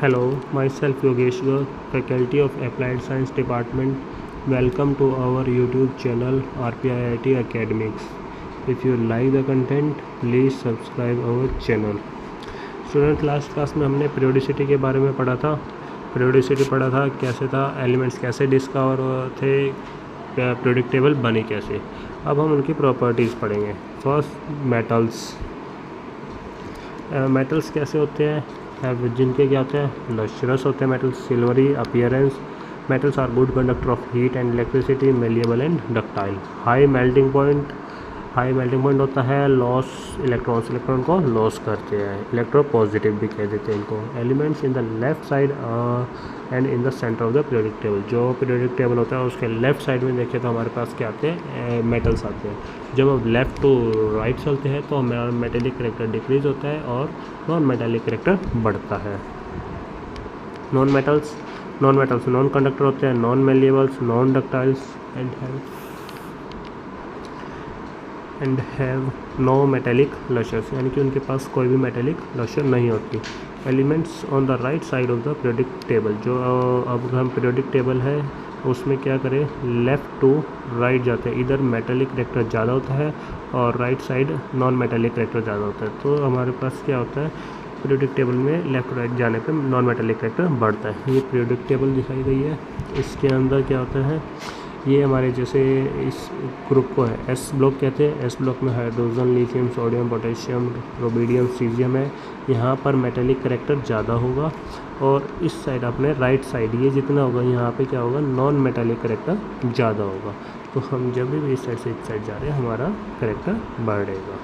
Hello, myself Yogesh Garg, Faculty of Applied Science Department. Welcome to our YouTube channel RPIIT Academics. If you like the content, please subscribe our channel. Student last class में हमने periodicity के बारे में पढ़ा था। Periodicity पढ़ा था, कैसे था, एलिमेंट्स कैसे डिस्कवर थे, पीरियोडिक टेबल बनी कैसे। अब हम उनकी प्रॉपर्टीज़ पढ़ेंगे। First metals. मेटल्स कैसे होते हैं, जिनके क्या होते हैं, लश्रस होते हैं metals, silvery appearance. Metals are good conductor of heat and electricity, malleable and ductile. High melting point होता है, लॉस इलेक्ट्रॉन्स, इलेक्ट्रॉन को लॉस करते हैं, इलेक्ट्रोपॉजिटिव भी कह देते हैं इनको। Elements in the left side and in the centre of the periodic table. जो पीरियोडिक टेबल होता है उसके लेफ्ट साइड में देखें तो हमारे पास क्या आते हैं, मेटल्स आते हैं। जब हम लेफ़्ट टू राइट चलते हैं तो हमारा मेटेलिक करेक्टर डिक्रीज होता है और नॉन मेटेलिक करेक्टर बढ़ता है। नॉन मेटल्स नॉन कंडक्टर होते हैं, non malleables, non ductiles and have no metallic lustres, यानी कि उनके पास कोई भी मेटेलिक लशर नहीं होती। Elements on the right side of the periodic table. जो अब हम पीरियोडिक टेबल है उसमें क्या करें, लेफ़्ट टू राइट जाते हैं, इधर मेटेलिक करेक्टर ज़्यादा होता है और right side non metallic character ज़्यादा होता है। तो हमारे पास क्या होता है, पीरियोडिक टेबल में लेफ़्ट टू राइट जाने पे नॉन मेटेलिक करेक्टर बढ़ता है। ये पीरियोडिक टेबल दिखाई गई है। इसके अंदर क्या होता है, ये हमारे जैसे इस ग्रुप को है एस ब्लॉक कहते हैं। एस ब्लॉक में hydrogen, lithium, sodium, potassium, rubidium, caesium है। यहाँ पर मेटेलिक करेक्टर ज़्यादा होगा और इस साइड अपने राइट साइड ये जितना होगा यहाँ पे क्या होगा, नॉन मेटेलिक करेक्टर ज़्यादा होगा। तो हम जब भी इस साइड से इस साइड जा रहे हैं हमारा करेक्टर बढ़ेगा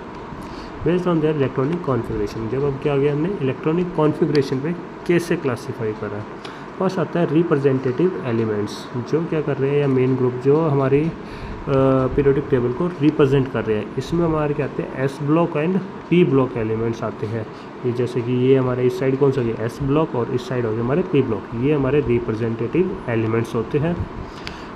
based on their electronic configuration. जब अब क्या गया, हमने इलेक्ट्रॉनिक कॉन्फ़िगरेशन पे कैसे क्लासीफाई करा। फर्स्ट आता है रिप्रेजेंटेटिव एलिमेंट्स, जो क्या कर रहे हैं, या मेन ग्रुप जो हमारी पीरियोडिक टेबल को रिप्रेजेंट कर रहे हैं। इसमें हमारे क्या आते हैं, S block and P block elements आते हैं। ये जैसे कि ये हमारे इस साइड कौन सा गया, एस ब्लॉक, और इस साइड हो गया हमारे पी ब्लॉक। ये हमारे रिप्रेजेंटेटिव एलिमेंट्स होते हैं।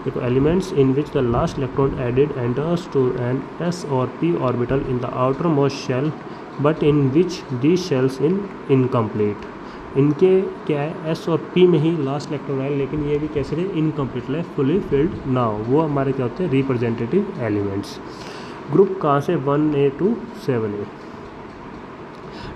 देखो, elements in which the last electron added enters to an s और p orbital in the outermost shell but in which the shells in incomplete. इनके क्या है, एस और पी में ही लास्ट इलेक्ट्रॉन आए, लेकिन ये भी कैसे रहे, इनकम्प्लीट रहे, फुली फिल्ड ना हो। वो हमारे क्या होते हैं, रिप्रेजेंटेटिव एलिमेंट्स। ग्रुप कहाँ से, 1A to 7A।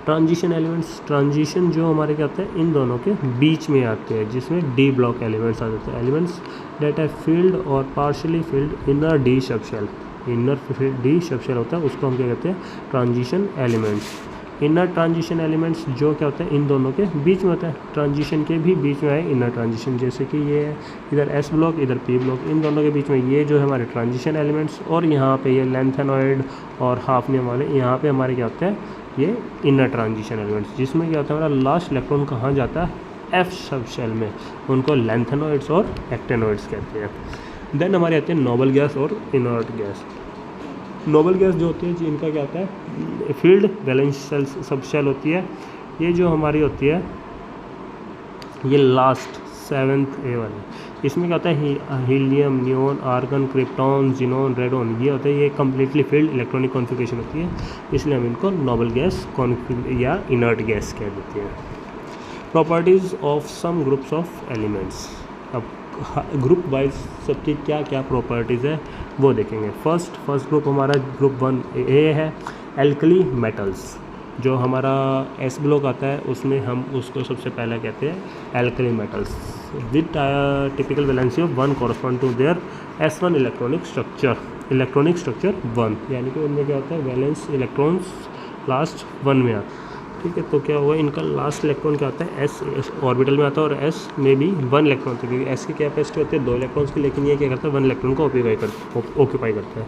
Transition elements, transition जो हमारे क्या होते हैं, इन दोनों के बीच में आते हैं, जिसमें डी ब्लॉक एलिमेंट्स आ जाते हैं। एलिमेंट्स डेट है फील्ड और partially field inner D subshell. Inner D subshell होता है, उसको हम क्या कहते हैं, transition elements. Inner transition elements जो क्या होता है, इन दोनों के बीच में होता है, ट्रांजिशन के भी बीच में आए इनर ट्रांजिशन। जैसे कि ये है इधर एस ब्लॉक, इधर पी ब्लॉक, इन दोनों के बीच में ये जो है हमारे ट्रांजिशन एलिमेंट्स। और यहाँ पे ये लेंथेनॉइड और हाफ न्यूम वाले, यहाँ पे हमारे क्या होते हैं, ये इनर ट्रांजिशन एलिमेंट्स, जिसमें क्या होता है, हमारा लास्ट इलेक्ट्रॉन कहाँ जाता है, एफ सब शेल में। उनको लेंथेनॉइड्स और एक्टेनॉइड्स कहते हैं। देन हमारे आते हैं नोबल गैस और इनर्ट गैस। नोबल गैस जो होती है जी, इनका क्या होता है, filled valence shell sub shell होती है। ये जो हमारी होती है, ये लास्ट 7th A वाली, इसमें क्या होता है, helium, neon, argon, krypton, xenon, radon, ये होता है, ये कम्प्लीटली फील्ड इलेक्ट्रॉनिक कॉन्फ़िगरेशन होती है, इसलिए हम इनको नोबल गैस या इनर्ट गैस कह देते हैं। Properties of some groups of elements. अब ग्रुप वाइज सबकी क्या क्या प्रॉपर्टीज़ है वो देखेंगे। फर्स्ट ग्रुप हमारा ग्रुप 1A है, एल्कली मेटल्स। जो हमारा एस ब्लॉक आता है उसमें हम उसको सबसे पहले कहते हैं alkali metals with typical valency of 1 correspond to their S1 electronic structure 1, यानी कि उनमें क्या होता है, वैलेंस इलेक्ट्रॉन्स लास्ट 1 में आता है। ठीक है, तो क्या हुआ, इनका लास्ट इलेक्ट्रॉन क्या आता है, एस ऑर्बिटल में आता है, और एस में भी 1 इलेक्ट्रॉन होता है, क्योंकि एस की कैपेसिटी होती है 2 इलेक्ट्रॉन्स की, लेकिन ये क्या करता है, 1 इलेक्ट्रॉन को ऑक्यूपाई करता है।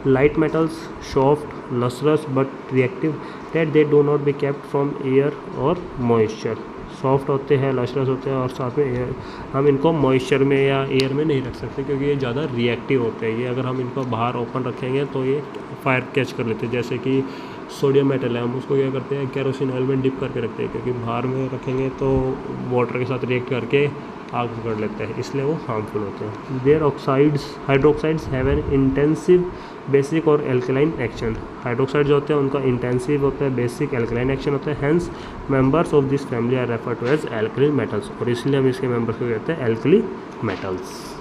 Light metals, soft, lustrous but reactive, that they do not be kept from air और मॉइस्चर। सॉफ्ट होते हैं, लसरस होते हैं, और साथ में एयर, हम इनको मॉइस्चर में या एयर में नहीं रख सकते क्योंकि ये ज़्यादा रिएक्टिव होते हैं। ये अगर हम इनको बाहर ओपन रखेंगे तो ये फायर कैच कर लेते हैं। जैसे कि सोडियम मेटल है, हम उसको क्या करते हैं, केरोसिन ऑयल में डिप करके रखते हैं, क्योंकि बाहर में रखेंगे तो वाटर के साथ रिएक्ट करके आग पकड़ लेते हैं, इसलिए वो हार्मफुल होते हैं। Their oxides, hydroxides have an intensive basic और एल्कलाइन एक्शन। हाइड्रोक्साइड जो होते हैं उनका इंटेंसिव होता है, बेसिक एल्कलाइन एक्शन होता है, hence members of this family are refer to as alkali metals, और इसलिए हम इसके मेंबर्स को कहते हैं एल्कली मेटल्स।